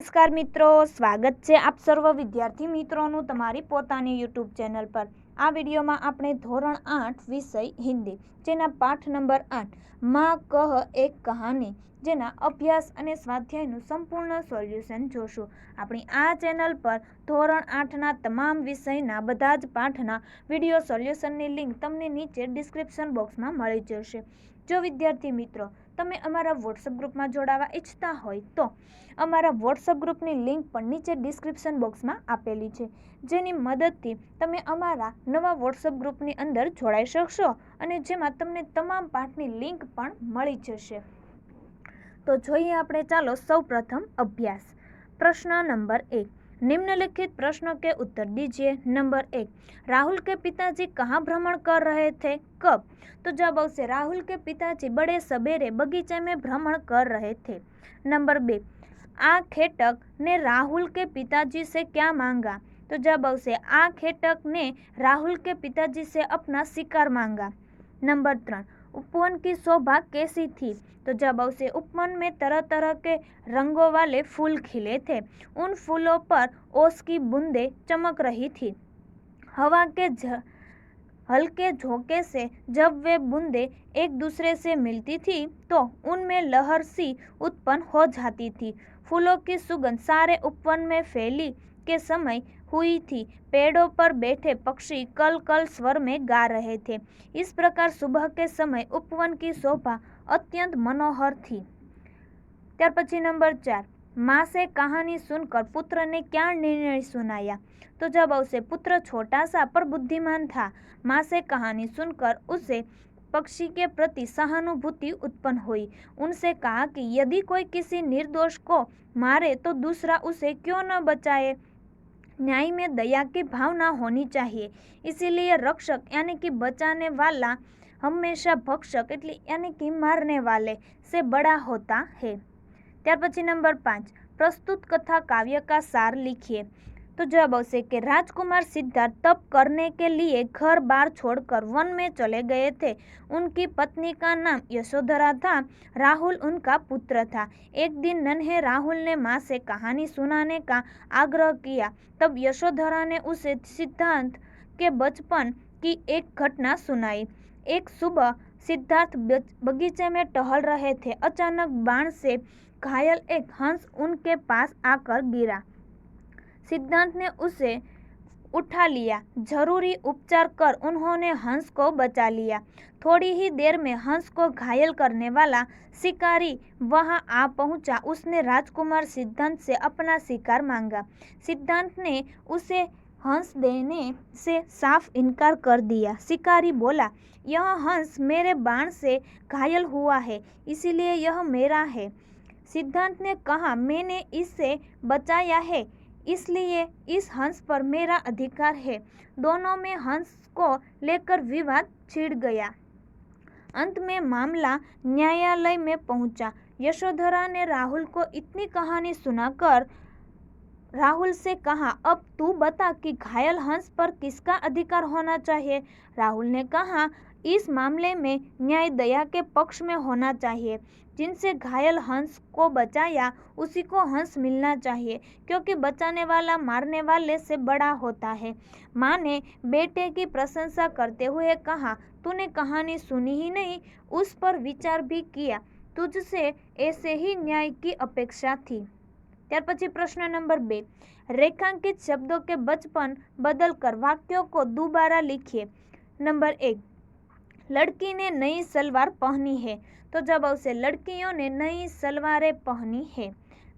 नमस्कार मित्रों, स्वागत છે આપ સર્વ વિદ્યાર્થી મિત્રોનું તમારી પોતાની યુટ્યુબ ચેનલ પર। આ વિડીયોમાં આપણે ધોરણ 8 વિષય હિન્દી જેના પાઠ નંબર 8 માં કહ એક કહાની જેના અભ્યાસ અને સ્વાધ્યાયનું સંપૂર્ણ સોલ્યુશન જોશું। આપણી આ ચેનલ પર ધોરણ 8ના તમામ વિષયના બધા જ પાઠના વિડીયો સોલ્યુશનની લિંક તમને નીચે ડિસ્ક્રિપ્શન બોક્સમાં મળી જશે। જો વિદ્યાર્થી મિત્રો તમે અમારા વોટ્સઅપ ગ્રુપમાં જોડાવા ઈચ્છતા હોય તો અમારા વોટ્સઅપ ગ્રુપની લિંક પણ નીચે ડિસ્ક્રિપ્શન બોક્સમાં આપેલી છે, જેની મદદથી તમે અમારા નવા વોટ્સઅપ ગ્રુપની અંદર જોડાઈ શકશો અને જેમાં તમને તમામ પાઠની લિંક પણ મળી જશે। તો જોઈએ આપણે, ચાલો સૌપ્રથમ અભ્યાસ। प्रश्न नंबर 1, निम्नलिखित प्रश्नों के उत्तर दीजिए। नंबर 1, राहुल के पिताजी कहाँ भ्रमण कर रहे थे, कब? तो जवाब आवशे राहुल के पिताजी बड़े सवेरे बगीचे में भ्रमण कर रहे थे। नंबर 2, आ खेटक ने राहुल के पिताजी से क्या मांगा? तो जवाब आवशे आ खेटक ने राहुल के पिताजी से अपना शिकार मांगा। नंबर 3, उपवन की शोभा कैसी थी? तो जवाब आवशे उपवन में तरह तरह के रंगों वाले फूल खिले थे। उन फूलों पर ओस की बूंदें चमक रही थी। हवा के हल्के झोंके से जब वे बूंदें एक दूसरे से मिलती थी तो उनमें लहर सी उत्पन्न हो जाती थी। फूलों की सुगंध सारे उपवन में फैली के समय हुई थी। पेड़ों पर बैठे पक्षी कल कल स्वर में गा रहे थे। इस प्रकार सुबह के समय उपवन की शोभा अत्यंत मनोहर थी। त्यार पछी नंबर 4, माँ से कहानी सुनकर पुत्र ने क्या निर्णय सुनाया? तो जवाब आवशे पुत्र छोटा सा पर बुद्धिमान था। माँ से कहानी सुनकर उसे पक्षी के प्रति सहानुभूति उत्पन्न हुई। उनसे कहा कि यदि कोई किसी निर्दोष को मारे तो दूसरा उसे क्यों न बचाए। न्याय में दया की भावना होनी चाहिए, इसीलिए रक्षक यानी कि बचाने वाला हमेशा भक्षक यानी कि मारने वाले से बड़ा होता है। त्यार पछी नंबर 5, प्रस्तुत कथा काव्य का सार लिखिए। तो जवाब आवशे कि राजकुमार सिद्धार्थ तप करने के लिए घर बार छोड़कर वन में चले गए थे। उनकी पत्नी का नाम यशोधरा था। राहुल उनका पुत्र था। एक दिन नन्हे राहुल ने माँ से कहानी सुनाने का आग्रह किया। तब यशोधरा ने उसे सिद्धार्थ के बचपन की एक घटना सुनाई। एक सुबह सिद्धार्थ बगीचे में टहल रहे थे। अचानक बाण से घायल एक हंस उनके पास आकर गिरा। सिद्धार्थ ने उसे उठा लिया। जरूरी उपचार कर उन्होंने हंस को बचा लिया। थोड़ी ही देर में हंस को घायल करने वाला शिकारी वहां आ पहुंचा। उसने राजकुमार सिद्धार्थ से अपना शिकार मांगा। सिद्धार्थ ने उसे हंस देने से साफ इनकार कर दिया। शिकारी बोला, यह हंस मेरे बाण से घायल हुआ है, इसीलिए यह मेरा है। सिद्धार्थ ने कहा, मैंने इसे बचाया है, इसलिए इस हंस पर मेरा अधिकार है। दोनों में हंस को लेकर विवाद छिड़ गया। अंत में मामला न्यायालय में पहुंचा। यशोधरा ने राहुल को इतनी कहानी सुनाकर राहुल से कहा, अब तू बता कि घायल हंस पर किसका अधिकार होना चाहिए। राहुल ने कहा, इस मामले में न्याय दया के पक्ष में होना चाहिए। जिनसे घायल हंस को बचाया उसी को हंस मिलना चाहिए, क्योंकि बचाने वाला मारने वाले से बड़ा होता है। माँ ने बेटे की प्रशंसा करते हुए कहा, तूने कहानी सुनी ही नहीं, उस पर विचार भी किया। तुझसे ऐसे ही न्याय की अपेक्षा थी। त्यार पछी प्रश्न नंबर 2, रेखांकित शब्दों के बचपन बदलकर वाक्यों को दोबारा लिखिए। नंबर 1, लड़की ने नई सलवार पहनी है। तो जवाब आवशे लड़कियों ने नई सलवारें पहनी है।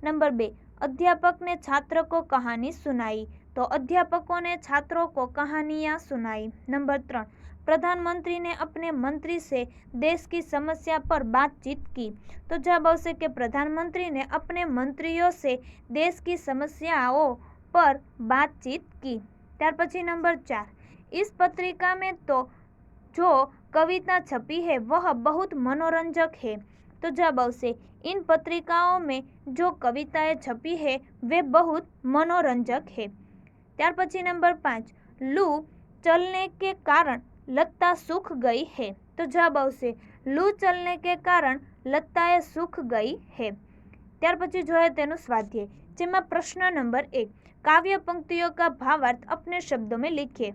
नंबर 2, अध्यापक ने छात्र को कहानी सुनाई। तो अध्यापकों ने छात्रों को कहानियाँ सुनाई। नंबर 3, प्रधानमंत्री ने अपने मंत्री से देश की समस्या पर बातचीत की। तो जवाब आवशे कि प्रधानमंत्री ने अपने मंत्रियों से देश की समस्याओं पर बातचीत की। त्यार पछी नंबर 4, इस पत्रिका में तो जो कविता छपी है वह बहुत मनोरंजक है। तो जवाब आवशे इन पत्रिकाओं में जो कविताएं छपी है वे बहुत मनोरंजक है। त्यार पछी नंबर 5, लू चलने के कारण लत्ता सूख गई है। तो जवाब आवशे लू चलने के कारण लत्ताएं सूख गई है। त्यार पछी जोईए तेनुं स्वाध्याय। જેમાં પ્રશ્ન નંબર 1, કાવ્ય પંક્તિઓ કા ભાવાર્થ अपने शब्दों में लिखिए।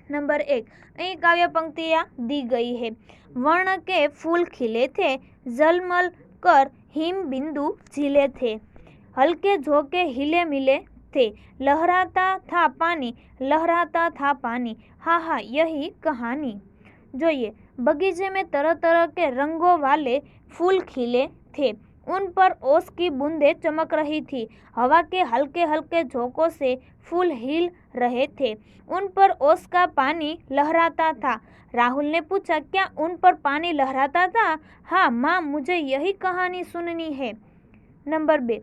नंबर 1, અહીં काव्य पंक्तियाँ दी गई है। वर्ण के फूल खिले थे, जलमल कर हिम बिंदु झीले थे, हल्के झोंके हिले मिले थे, लहराता था पानी, लहराता था पानी, हाँ हाँ यही कहानी। જોઈએ, बगीचे में तरह तरह के रंगों वाले फूल खिले थे, उन पर ओस की बूंदें चमक रही थी, हवा के हल्के हल्के झोंकों से फूल हिल रहे थे, उन पर ओस का पानी लहराता था। राहुल ने पूछा, क्या उन पर पानी लहराता था? हाँ माँ, मुझे यही कहानी सुननी है। नंबर 2,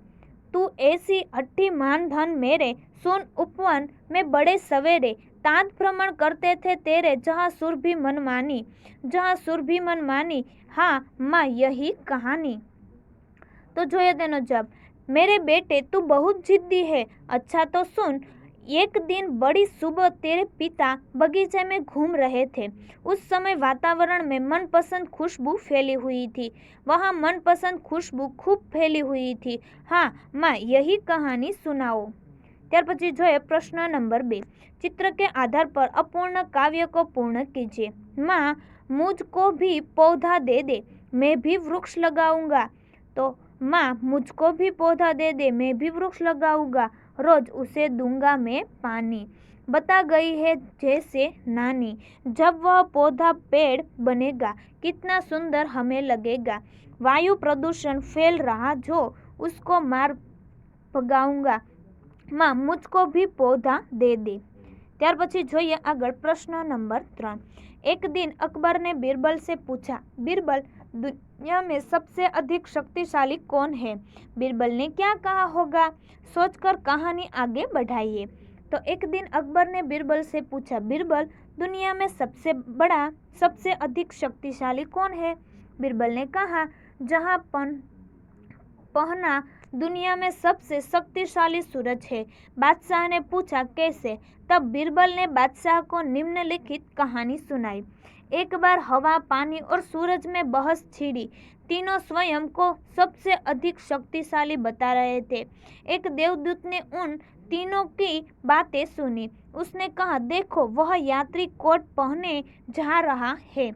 तू ऐसी हट्टी मान धन मेरे, सुन उपवन में बड़े सवेरे, ताज भ्रमण करते थे तेरे, जहाँ सुर भी मनमानी, जहाँ सुर भी मनमानी, हाँ माँ यही कहानी। तो જોઈએ તેનો जवाब, मेरे बेटे तू बहुत जिद्दी है, अच्छा तो सुन। एक दिन बड़ी सुबह तेरे पिता बगीचे में घूम रहे थे, उस समय वातावरण में मनपसंद खुशबू फैली हुई थी, वहाँ मनपसंद खुशबू खूब फैली हुई थी, हाँ माँ यही कहानी सुनाओ। ત્યાર પછી જોઈએ પ્રશ્ન નંબર 2, चित्र के आधार पर अपूर्ण काव्य को पूर्ण कीजिए। माँ, मुझको भी पौधा दे दे, मैं भी वृक्ष लगाऊंगा। तो माँ, मुझको भी पौधा दे दे, मैं भी वृक्ष लगाऊंगा, रोज उसे दूंगा मैं पानी। बता गई है जैसे नानी, जब वह पौधा पेड़ बनेगा, कितना सुंदर हमें लगेगा। वायु प्रदूषण फैल रहा जो, उसको मार भगाऊंगा, माँ मुझको भी पौधा दे दे। ત્યાર પછી જોઈએ આગળ પ્રશ્ન નંબર 3, एक दिन अकबर ने बीरबल से पूछा, बीरबल दुनिया में सबसे अधिक शक्तिशाली कौन है? बीरबल ने क्या कहा होगा, सोचकर कहानी आगे बढ़ाइए। तो एक दिन अकबर ने बीरबल से पूछा, बीरबल दुनिया में सबसे बड़ा, सबसे अधिक शक्तिशाली कौन है? बीरबल ने कहा, जहाँ पहना दुनिया में सबसे शक्तिशाली सूरज है। बादशाह ने पूछा, कैसे? तब बीरबल ने बादशाह को निम्नलिखित कहानी सुनाई। एक बार हवा, पानी और सूरज में बहस छिड़ी, तीनों स्वयं को सबसे अधिक शक्तिशाली बता रहे थे। एक देवदूत ने उन तीनों की बातें सुनी, उसने कहा, देखो वह यात्री कोट पहने जा रहा है,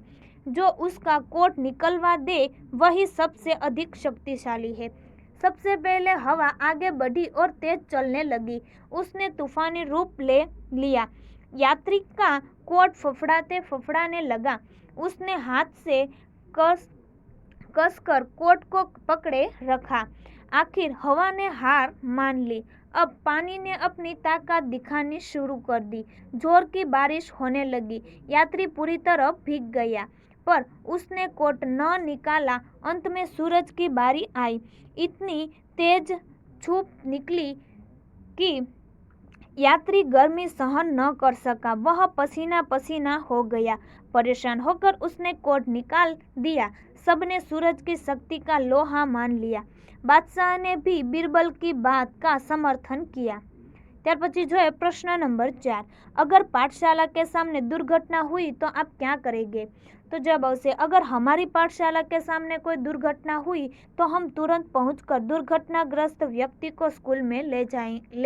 जो उसका कोट निकलवा दे वही सबसे अधिक शक्तिशाली है। सबसे पहले हवा आगे बढ़ी और तेज चलने लगी, उसने तूफानी रूप ले लिया। यात्री का कोट फफड़ाते फफड़ाने लगा, उसने हाथ से कसकर कोट को पकड़े रखा। आखिर हवा ने हार मान ली। अब पानी ने अपनी ताकत दिखानी शुरू कर दी, जोर की बारिश होने लगी, यात्री पूरी तरह भीग गया, पर उसने कोट न निकाला। अंत में सूरज की बारी आई, इतनी तेज धूप निकली कि यात्री गर्मी सहन न कर सका, वह पसीना पसीना हो गया। परेशान होकर उसने कोट निकाल दिया। सबने सूरज की शक्ति का लोहा मान लिया। बादशाह ने भी बीरबल की बात का समर्थन किया। ત્યાર પછી જોઈએ પ્રશ્ન નંબર 4, अगर पाठशाला के सामने दुर्घटना हुई तो आप क्या करेंगे? तो जब आवશે, अगर हमारी पाठशाला के सामने कोई दुर्घटना हुई तो हम तुरंत पहुंचकर दुर्घटनाग्रस्त व्यक्ति को स्कूल में ले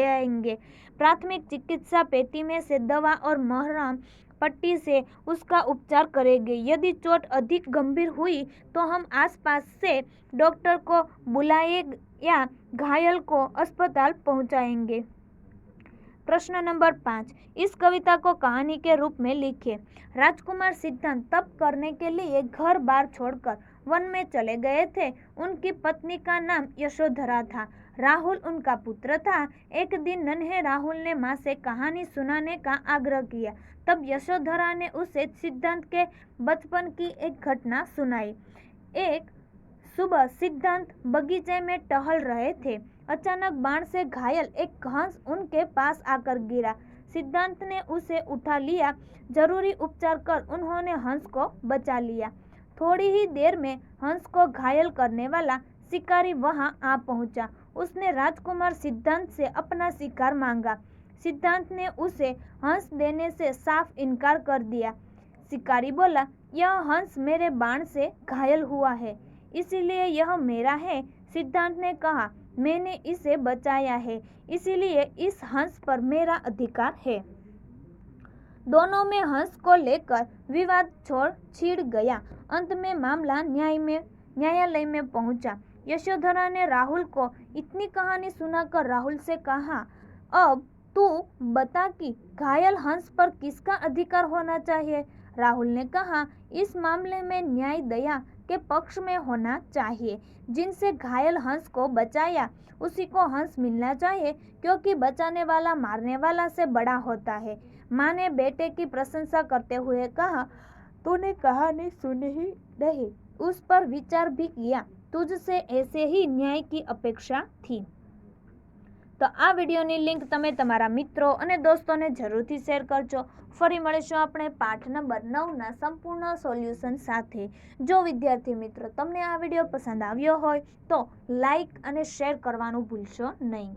आएंगे। प्राथमिक चिकित्सा पेटी में से दवा और मरहम पट्टी से उसका उपचार करेंगे। यदि चोट अधिक गंभीर हुई तो हम आसपास से डॉक्टर को बुलाएंगे या घायल को अस्पताल पहुंचाएंगे। प्रश्न नंबर 5, इस कविता को कहानी के रूप में लिखिए। राजकुमार सिद्धांत तप करने के लिए घर बार छोड़कर वन में चले गए थे। उनकी पत्नी का नाम यशोधरा था, राहुल उनका पुत्र था। एक दिन नन्हे राहुल ने माँ से कहानी सुनाने का आग्रह किया। तब यशोधरा ने उसे सिद्धांत के बचपन की एक घटना सुनाई। एक सुबह सिद्धांत बगीचे में टहल रहे थे, अचानक बाण से घायल एक हंस उनके पास आकर गिरा। सिद्धांत ने उसे उठा लिया, जरूरी उपचार कर उन्होंने हंस को बचा लिया। थोड़ी ही देर में हंस को घायल करने वाला शिकारी वहां आ पहुंचा। उसने राजकुमार सिद्धांत से अपना शिकार मांगा। सिद्धांत ने उसे हंस देने से साफ इनकार कर दिया। शिकारी बोला, यह हंस मेरे बाण से घायल हुआ है, इसीलिए यह मेरा है। सिद्धांत ने कहा, मैंने इसे बचाया है, इसीलिए इस हंस पर मेरा अधिकार है। दोनों में हंस को लेकर विवाद छिड़ गया। अंत में मामला न्यायालय में पहुंचा। यशोधरा ने राहुल को इतनी कहानी सुनाकर राहुल से कहा, अब तू बता कि घायल हंस पर किसका अधिकार होना चाहिए। राहुल ने कहा, इस मामले में न्याय दया के पक्ष में होना चाहिए। जिनसे घायल हंस को बचाया उसी को हंस मिलना चाहिए, क्योंकि बचाने वाला मारने वाला से बड़ा होता है। माँ ने बेटे की प्रशंसा करते हुए कहा, तूने कहानी सुनी ही नहीं, उस पर विचार भी किया। तुझसे ऐसे ही न्याय की अपेक्षा थी। तो आ विडियोनी लिंक तमे तमारा मित्रों और दोस्तों ने जरूरथी शेर करजो। फरी मळीशुं आपणे पाठ नंबर 9 ना संपूर्ण सोल्यूशन साथे। जो विद्यार्थी मित्रों तमने आ विडियो पसंद आव्यो होय तो लाइक और शेर करवानुं भूलशो नहीं।